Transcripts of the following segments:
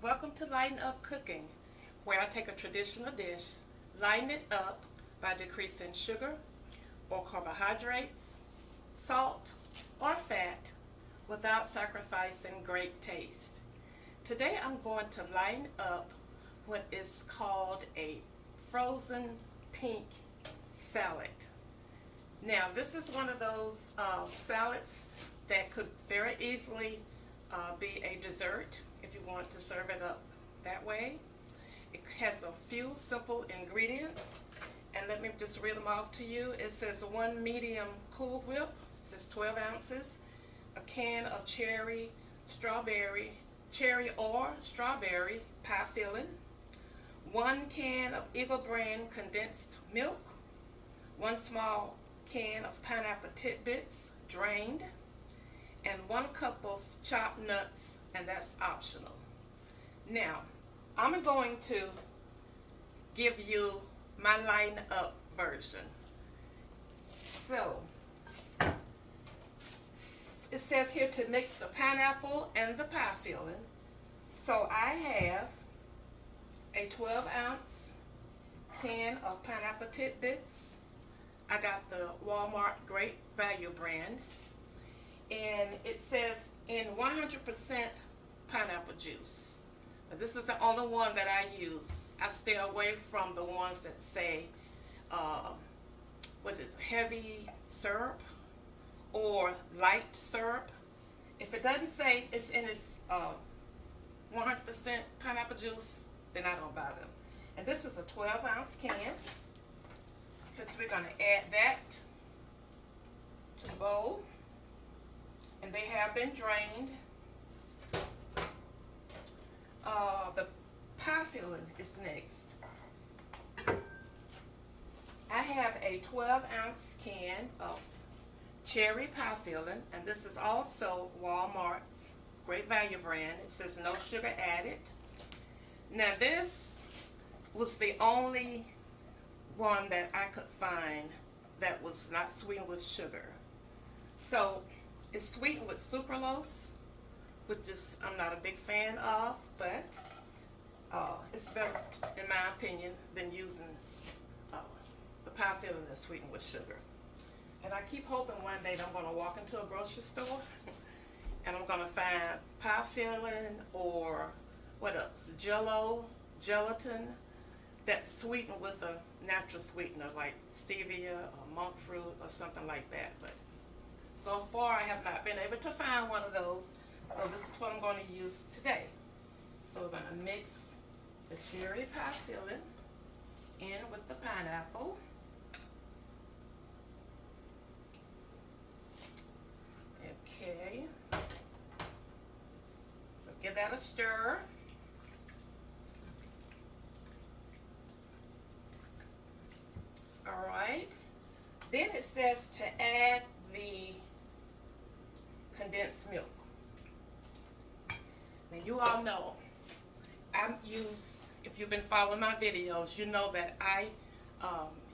Welcome to Lighten Up Cooking, where I take a traditional dish, lighten it up by decreasing sugar or carbohydrates, salt or fat without sacrificing great taste. Today I'm going to lighten up what is called a frozen pink salad. Now this is one of those salads that could very easily be a dessert if you want to serve it up that way. It has a few simple ingredients, and let me just read them off to you. It says one medium Cool Whip, it says 12 ounces, a can of cherry or strawberry pie filling, one can of Eagle brand condensed milk, one small can of pineapple tidbits drained, and 1 cup of chopped nuts, and that's optional. Now, I'm going to give you my lighten up version. So, it says here to mix the pineapple and the pie filling. So I have a 12-ounce can of pineapple tidbits. I got the Walmart Great Value brand. And it says in 100% pineapple juice. Now, this is the only one that I use. I stay away from the ones that say heavy syrup or light syrup. If it doesn't say it's in its 100% pineapple juice, then I don't buy them. And this is a 12-ounce can, because we're going to add that to the bowl. And they have been drained. The pie filling is next. I have a 12-ounce can of cherry pie filling, and this is also Walmart's Great Value brand. It says no sugar added. Now this was the only one that I could find that was not sweetened with sugar. So it's sweetened with sucralose, which is I'm not a big fan of, but it's better, in my opinion, than using the pie filling that's sweetened with sugar. And I keep hoping one day that I'm going to walk into a grocery store and I'm going to find pie filling or what else, gelatin that's sweetened with a natural sweetener like stevia or monk fruit or something like that. But so far, I have not been able to find one of those, so this is what I'm going to use today. So we're going to mix the cherry pie filling in with the pineapple. Okay. So give that a stir. All right. Then it says to add the condensed milk. Now you all know if you've been following my videos, you know that I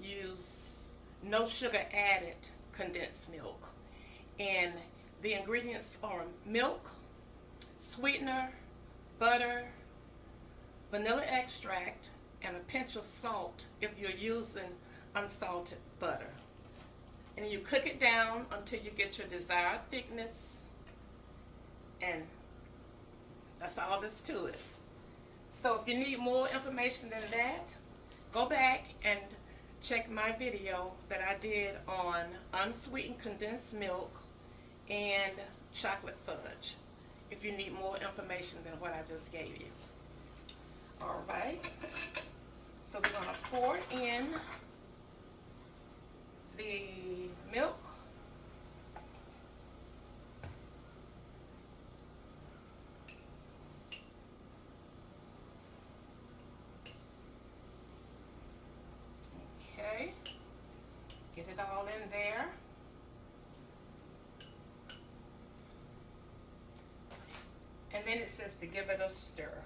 use no sugar added condensed milk. And the ingredients are milk, sweetener, butter, vanilla extract, and a pinch of salt if you're using unsalted butter. And you cook it down until you get your desired thickness, and that's all there's to it. So if you need more information than that, go back and check my video that I did on unsweetened condensed milk and chocolate fudge if you need more information than what I just gave you. All right, so we're going to pour in the milk. Okay, get it all in there. And then it says to give it a stir.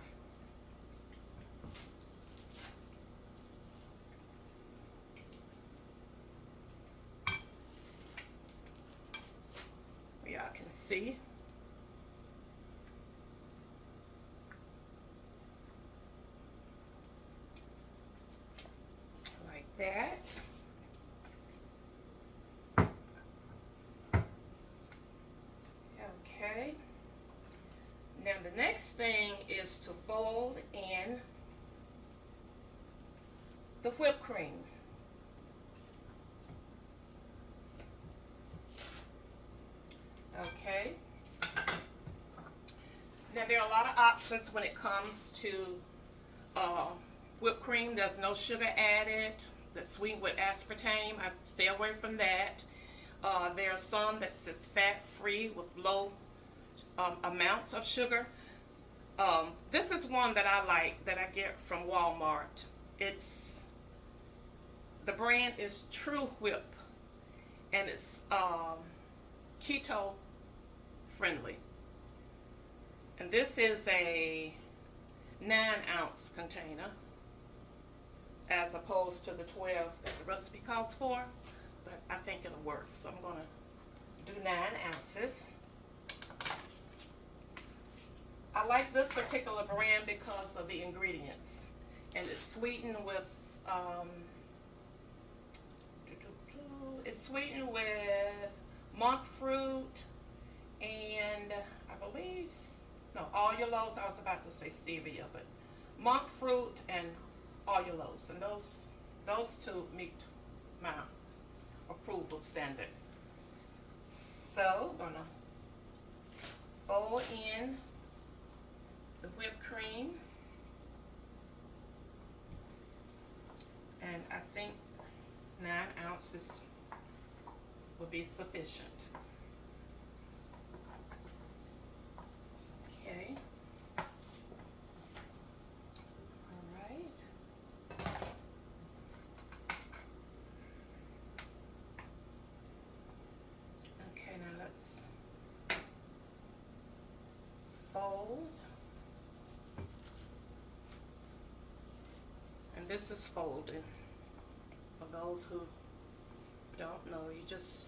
Y'all can see And the next thing is to fold in the whipped cream. Okay. Now there are a lot of options when it comes to whipped cream. There's no sugar added. That's sweetened with aspartame. I stay away from that. There are some that's fat-free with low amounts of sugar. This is one that I like that I get from Walmart. The brand is True Whip, and it's keto friendly. And this is a 9-ounce container as opposed to the 12 that the recipe calls for, but I think it'll work. So I'm gonna do 9 ounces. I like this particular brand because of the ingredients, and it's sweetened with monk fruit and I believe allulose. I was about to say stevia, but monk fruit and allulose, and those two meet my approval standard. So I'm gonna fold in the whipped cream, and I think 9 ounces will be sufficient. Okay. All right. Okay, now let's fold. And this is folding. For those who don't know, you just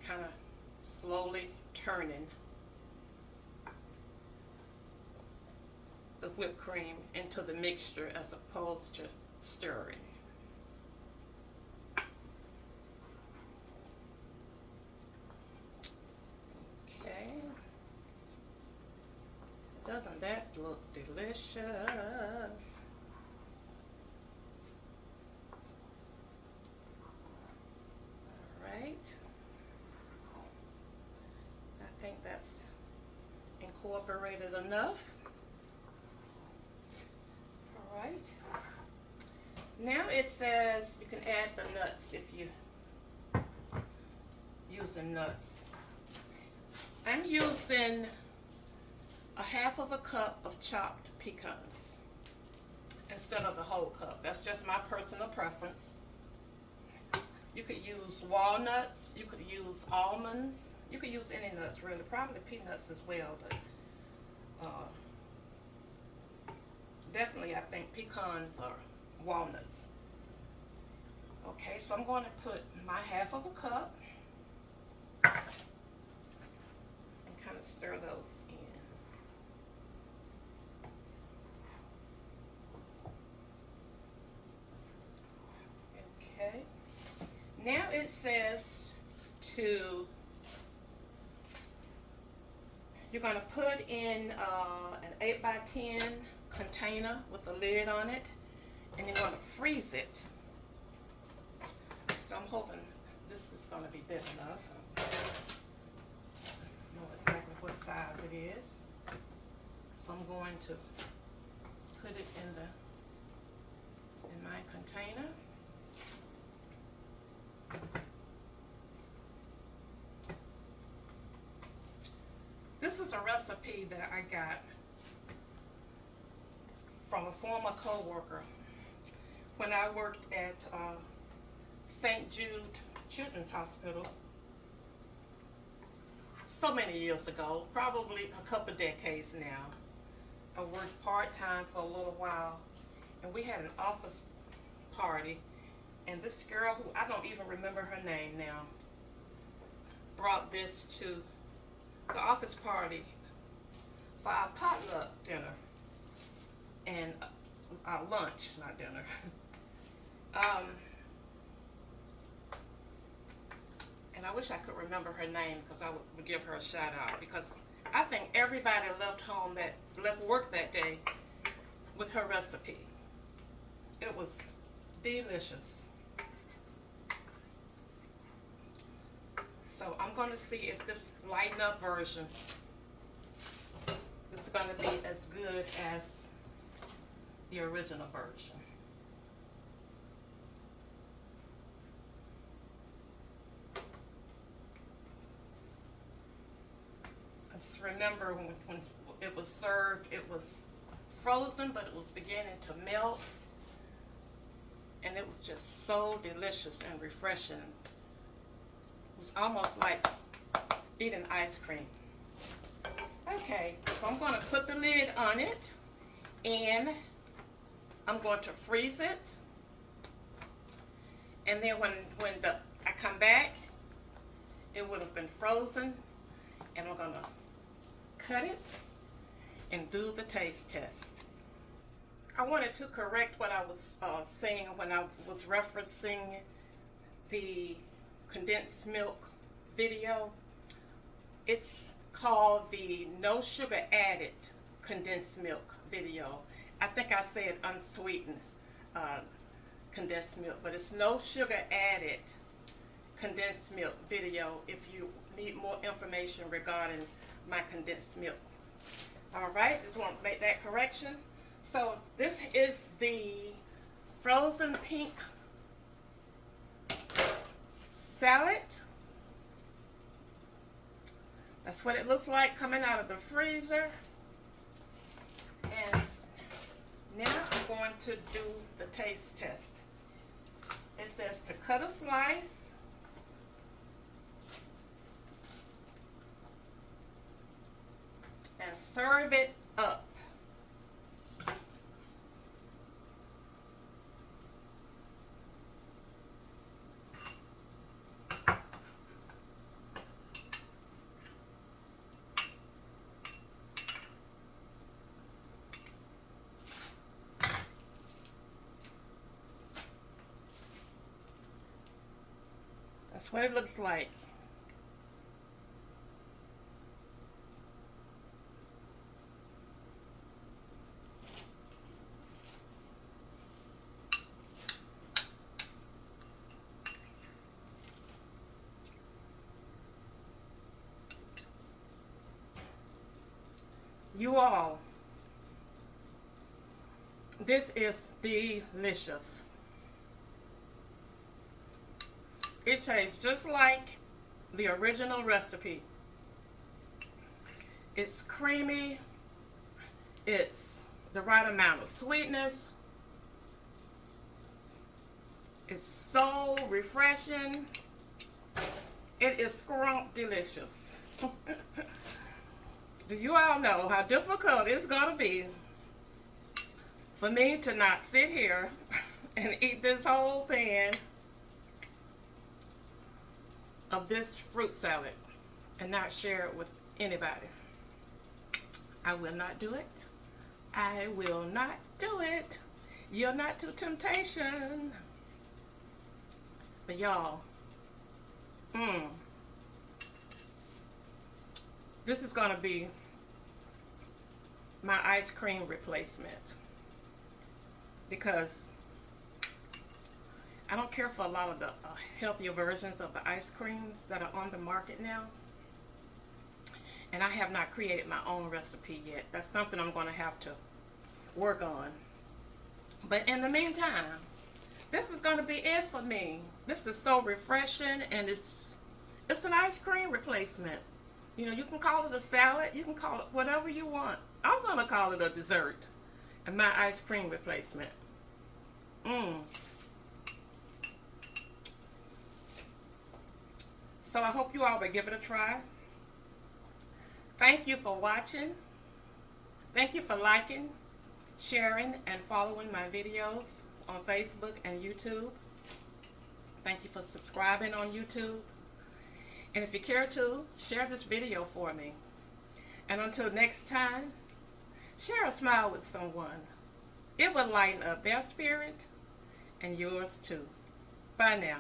kind of slowly turning the whipped cream into the mixture as opposed to stirring. Okay. Doesn't that look delicious? I think that's incorporated enough. All right. Now it says you can add the nuts if you using nuts. I'm using a half of a cup of chopped pecans instead of a whole cup. That's just my personal preference. You could use walnuts, you could use almonds, you could use any nuts really, probably peanuts as well, but definitely I think pecans or walnuts. Okay, so I'm going to put my half of a cup and kind of stir those in. Okay. Now it says you're going to put in an 8x10 container with a lid on it, and you're going to freeze it. So I'm hoping this is going to be big enough. I know exactly what size it is. So I'm going to put it in my container. This is a recipe that I got from a former co-worker when I worked at St. Jude Children's Hospital so many years ago, probably a couple decades now. I worked part-time for a little while, and we had an office party, and this girl, who I don't even remember her name now, brought this to the office party for our potluck dinner and our lunch, not dinner. And I wish I could remember her name because I would give her a shout out, because I think everybody left work that day with her recipe. It was delicious. So I'm going to see if this lighten up version is going to be as good as the original version. I just remember when it was served, it was frozen, but it was beginning to melt. And it was just so delicious and refreshing. It was almost like eating ice cream. Okay, so I'm going to put the lid on it, and I'm going to freeze it. And then when I come back, it would have been frozen, and I'm going to cut it and do the taste test. I wanted to correct what I was saying when I was referencing the condensed milk video. It's called the no sugar added condensed milk video. I think I said unsweetened condensed milk, but it's no sugar added condensed milk video if you need more information regarding my condensed milk. All right, just want to make that correction. So this is the frozen pink salad. That's what it looks like coming out of the freezer. And now I'm going to do the taste test. It says to cut a slice. And serve it up. That's what it looks like. You all, this is delicious. It tastes just like the original recipe. It's creamy. It's the right amount of sweetness. It's so refreshing. It is scrump delicious. Do you all know how difficult it's going to be for me to not sit here and eat this whole pan of this fruit salad and not share it with anybody? I will not do it. I will not do it. You're not to temptation. But y'all, this is going to be my ice cream replacement, because I don't care for a lot of the healthier versions of the ice creams that are on the market now. And I have not created my own recipe yet. That's something I'm going to have to work on. But in the meantime, this is going to be it for me. This is so refreshing, and it's an ice cream replacement. You know, you can call it a salad, you can call it whatever you want. I'm going to call it a dessert and my ice cream replacement. So I hope you all will give it a try. Thank you for watching. Thank you for liking, sharing, and following my videos on Facebook and YouTube. Thank you for subscribing on YouTube. And if you care to, share this video for me. And until next time, share a smile with someone. It will lighten up their spirit and yours too. Bye now.